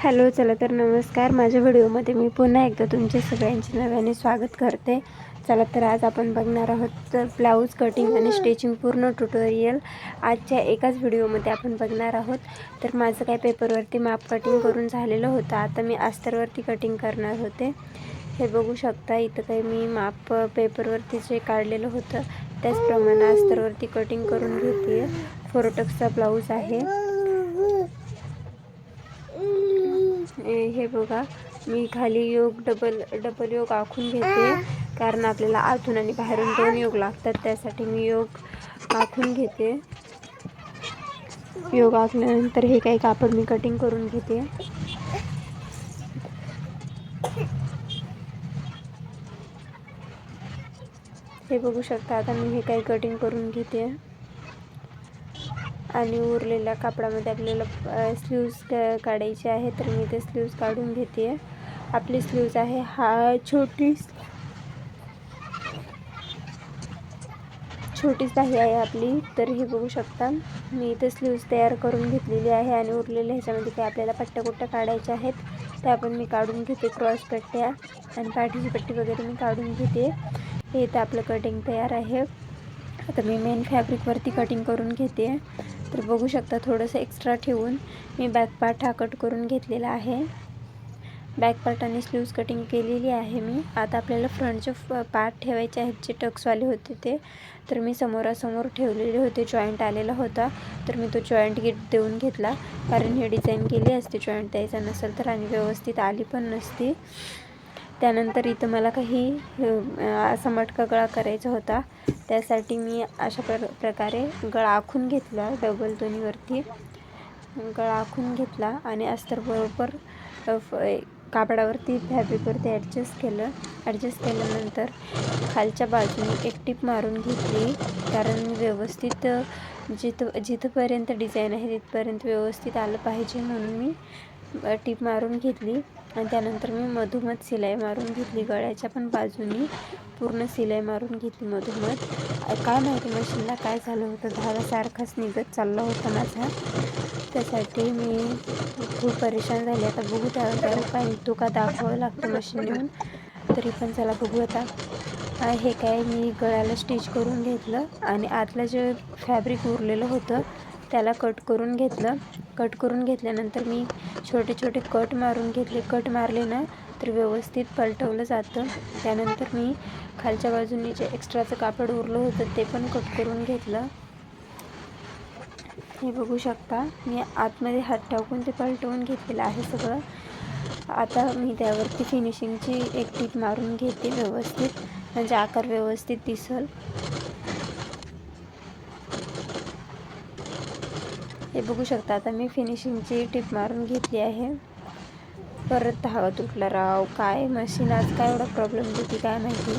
Hello, चला तर नमस्कार. माझ्या व्हिडिओमध्ये मी पुन्हा एकदा तुमचे सगळ्यांचे नव्याने स्वागत करते. चला तर आज आपण बघणार आहोत तर ब्लाऊज कटिंग आणि स्टिचिंग पूर्ण ट्युटोरियल आजच्या एकाच व्हिडिओमध्ये आपण बघणार आहोत. तर माझं काय पेपरवरती माप कटिंग करून झालेलं होतं. आता मी अस्तरवरती कटिंग करणार होते. हे बघू शकता, इथं काही मी माप पेपरवरती जे काढलेलं होतं त्याचप्रमाणे अस्तरवरती कटिंग करून घेते. फोरोटक्सचा ब्लाऊज आहे. हे बघा, मी खाली योग डबल योग आखून घेते, कारण आपल्याला आतून आणि बाहेरून दोन योग लागतात. त्यासाठी मी योग आखून घेते. योग आखल्यानंतर हे काही कापड मी कटिंग करून घेते. हे बघू शकता, आता मी हे काही कटिंग करून घेते आणि उरलेल्या कापडामध्ये आपल्याला स्लीव्स काढायचे आहे. तर मी ते स्लीव्स काढून घेते. आपली स्लीव्स आहे हा छोटीच बाही आहे आपली. तर हे बघू शकता, मी इथे स्लीव्स तयार करून घेतलेली आहे आणि उरलेल्या ह्याच्यामध्ये काही आपल्याला पट्ट्या काढायच्या आहेत त्या पण मी काढून घेते. क्रॉस पट्ट्या आणि पाठीची पट्टी वगैरे मी काढून घेते. हे इथं आपलं कटिंग तयार आहे. आता मी मेन फॅब्रिकवरती कटिंग करून घेते. तर बघू शकता, थोडंसं एक्स्ट्रा ठेवून मी बॅक पार्ट हा कट करून घेतलेला आहे. बॅक पार्ट आणि स्लीव्स कटिंग केलेली आहे मी. आता आपल्याला फ्रंटचे पार्ट ठेवायचे आहेत, जे टक्सवाले होते ते. तर मी समोरासमोर ठेवलेले होते, जॉईंट आलेला होता. तर मी तो जॉईंट देऊन घेतला, कारण हे डिझाईन केली असते जॉईंट द्यायचा नसेल तर, आणि व्यवस्थित आली पण नसती. त्यानंतर इथं मला काही असा मटका गळा करायचा होता. त्यासाठी मी अशा प्रकारे गळा आखून घेतला. डबल दोन्हीवरती गळा आखून घेतला आणि अस्तर बरोबर कापडावरती फॅब्रिकवरती ॲडजस्ट केल्यानंतर खालच्या बाजूने एक टिप मारून घेतली, कारण व्यवस्थित जिथपर्यंत डिझाईन आहे तिथपर्यंत व्यवस्थित आलं पाहिजे, म्हणून मी टिप मारून घेतली. आणि त्यानंतर मी मधोमध सिलाई मारून घेतली. गळ्याच्या पण बाजूनी पूर्ण सिलाई मारून घेतली मधोमध. काय माहिती मशीनला काय झालं होतं, धागा सारखाच निघत चालला होता माझा. त्यासाठी मी खूप परेशान झाले. आता बघू त्यावर उपाय निघतो का, दाखवावं लागतं मशीन नेऊन. तरी पण चला बघू आता. हे काय मी गळ्याला स्टिच करून घेतलं आणि आतलं जे फॅब्रिक उरलेलं होतं त्याला कट करून घेतलं. कट करून घेतल्यानंतर मी छोटे छोटे कट मारून घेतले. कट मारले ना तर व्यवस्थित पलटवलं जातं. त्यानंतर मी खालच्या बाजूने जे एक्स्ट्राचं कापड उरलं होतं ते पण कट करून घेतलं. हे बघू शकता, मी आतमध्ये हात टाकून ते पलटवून घेतलेलं आहे सगळं. आता मी त्यावरती फिनिशिंगची एक टीप मारून घेते व्यवस्थित, म्हणजे आकार व्यवस्थित दिसल. हे बघू शकता, आता मी फिनिशिंगची टीप मारून घेतली आहे. परत धागा तुटला राव, काय मशीन आज काय एवढा प्रॉब्लेम देते काय माहिती.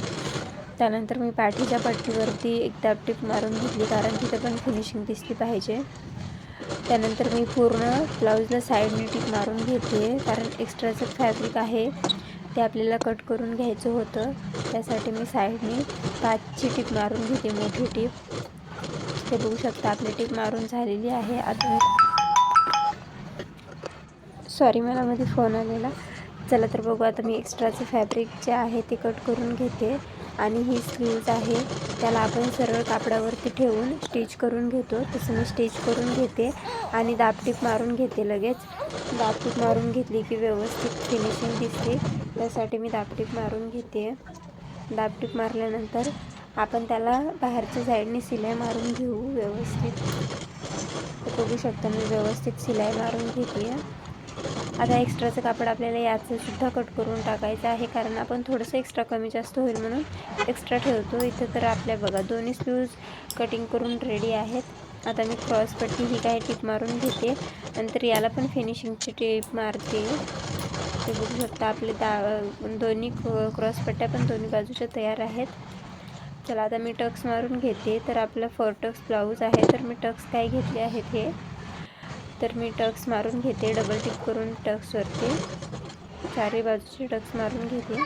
त्यानंतर मी पाठीच्या पट्टीवरती एकदा टीप मारून घेतली, कारण तिथं पण फिनिशिंग दिसली पाहिजे. त्यानंतर मी पूर्ण ब्लाऊजला साईडने टीप मारून घेते, कारण एक्स्ट्राचं फॅब्रिक आहे ते आपल्याला कट करून घ्यायचं होतं. त्यासाठी मी साईडने 5ची टीप मारून घेते, मोठी टीप. ते बघू शकता, आपली टीप मारून झालेली आहे. आता सॉरी, मला मध्ये फोन आलेला. चला तर बघू, आता मी एक्स्ट्राचं फॅब्रिक जे आहे ते कट करून घेते आणि ही स्लीव्ज आहे त्याला आपण सरळ कापडावरती ठेवून स्टिच करून घेतो. तसं मी स्टिच करून घेते आणि दाबटीप मारून घेते. लगेच दाबटीप मारून घेतली की व्यवस्थित फिनिशिंग दिसते, त्यासाठी मी दाबटीप मारून घेते. दाबटीप मारल्यानंतर आपण त्याला बाहेरच्या साईडने सिलाई मारून घेऊ व्यवस्थित. तर बघू शकता, मी व्यवस्थित सिलाई मारून घेते. आता एक्स्ट्राचं कापड आपल्याला याचं सुद्धा कट करून टाकायचं आहे, कारण आपण थोडंसं एक्स्ट्रा कमी जास्त होईल म्हणून एक्स्ट्रा ठेवतो. इथं तर आपल्या बघा दोन्ही स्लीव्ज कटिंग करून रेडी आहेत. आता मी क्रॉसपट्टी ही काय टीप मारून घेते, नंतर याला पण फिनिशिंगची टीप मारते. ते बघू शकता, आपले दोन्ही क्रॉसपट्ट्या पण दोन्ही बाजूच्या तयार आहेत. चला आता मी टक्स मारून घेते. तर आपलं फोरटक्स ब्लाऊज आहे, तर मी टक्स काय घेतले आहेत हे, तर मी टक्स मारून घेते. डबल टिप करून टक्सवरती चारही बाजूचे टक्स मारून घेते.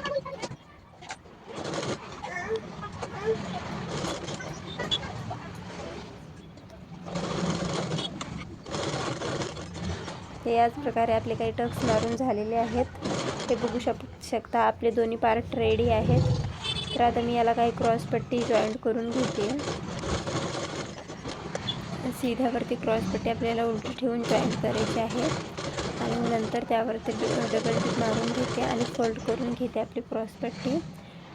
तर याच प्रकारे आपले काही टक्स मारून झालेले आहेत. हे बघू शकता आपले दोन्ही पार्ट रेडी आहेत. तर आता मी याला काही क्रॉस पट्टी जॉईंट करून घेते. सीध्यावरती क्रॉस पट्टी आपल्याला उलटी ठेवून जॉईंट करायची आहे आणि नंतर त्यावरती डबल टिप मारून घेते आणि फोल्ड करून घेते आपली क्रॉस पट्टी.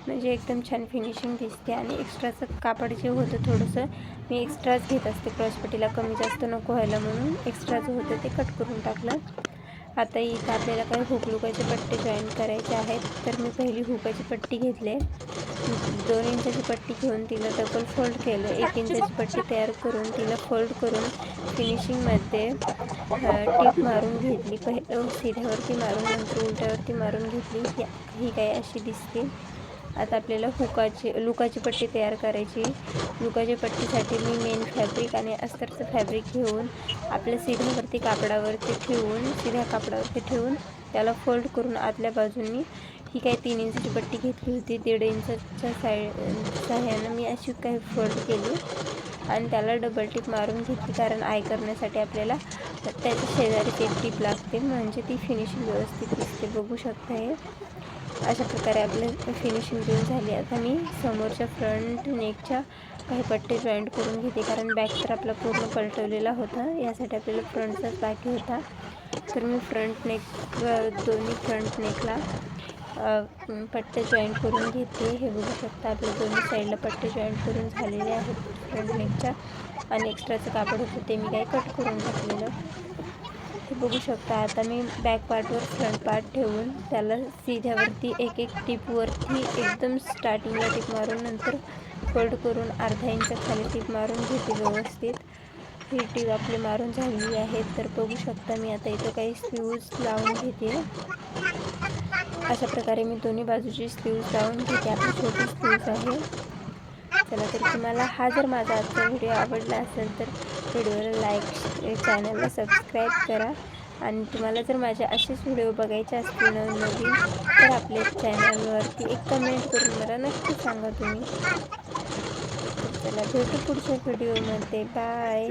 म्हणजे एकदम छान फिनिशिंग दिसते. आणि एक्स्ट्राचं कापड जे होतं थोडंसं मी एक्स्ट्राच घेत असते क्रॉसपट्टीला, कमी जास्त नको व्हायला म्हणून एक्स्ट्राचं होतं ते कट करून टाकलं. आता इथं आपल्याला काही हुक लुकाचे पट्टे जॉईन करायचे आहेत. तर मी पहिली हुकाची पट्टी घेतले, 2 इंचाची पट्टी घेऊन तिला डबल फोल्ड केलं, 1 इंचाची पट्टी तयार करून तिला फोल्ड करून फिनिशिंगमध्ये टिप मारून घेतली. पहिलं सीध्यावरती मारून नंतर उलट्यावरती मारून घेतली. ही काही अशी दिसते. आता आपल्याला लुकाची पट्टी तयार करायची. लुकाच्या पट्टीसाठी मी मेन फॅब्रिक आणि अस्तरचं फॅब्रिक घेऊन आपल्या सीध्यावरती सीध्या कापडावरती ठेवून त्याला फोल्ड करून आतल्या बाजूंनी ही काही 3 इंचाची पट्टी घेतली होती, 1.5 इंचाच्या साह्यानं मी अशी काही फोल्ड केली आणि त्याला डबल टिप मारून घेतली. कारण आय करण्यासाठी आपल्याला त्याच्या शेजारीच एक टिप लागते, म्हणजे ती फिनिशिंग व्यवस्थित दिसते. बघू शकता हे अशा प्रकारे आपलं फिनिशिंग देऊन झाली. आता मी समोरच्या फ्रंट नेकच्या काही पट्टे जॉईंट करून घेते, कारण बॅक तर आपला पूर्ण पलटवलेला होता, यासाठी आपल्याला फ्रंटचाच बाकी होता. तर मी दोन्ही फ्रंट नेकला पट्टे जॉईंट करून घेते. हे बघू शकता आपल्या दोन्ही साईडला पट्टे जॉईंट करून झालेले आहेत फ्रंट नेकच्या. आणि एक्स्ट्राचं कापड होतं ते मी काही कट करून टाकलेलं. हे बघू शकता. आता मी बॅक पार्टवर फ्रंट पार्ट ठेवून त्याला सीध्यावरती एक टिपवरती एकदम स्टार्टिंगला टिप मारून नंतर फोल्ड करून अर्धा इंच खाली टिप मारून घेते व्यवस्थित. ही टिप आपली मारून झालेली आहे. तर बघू शकता मी आता इथं काही स्लीव्ज लावून घेते. अशा प्रकारे मी दोन्ही बाजूची स्लीव्ज लावून घेते. आपली छोटी स्लीव्ज आहे. चला, तर तुम्हाला हा जर माझा आजचा व्हिडिओ आवडला असेल तर व्हिडिओला लाईक, चॅनलला सबस्क्राईब करा. आणि तुम्हाला जर माझे असेच व्हिडिओ बघायचे असतील नवनवीन तर आपल्या चॅनलवरती एक कमेंट करून मला नक्की सांगा तुम्ही. तर चला, भेटू पुढच्या व्हिडिओमध्ये. बाय.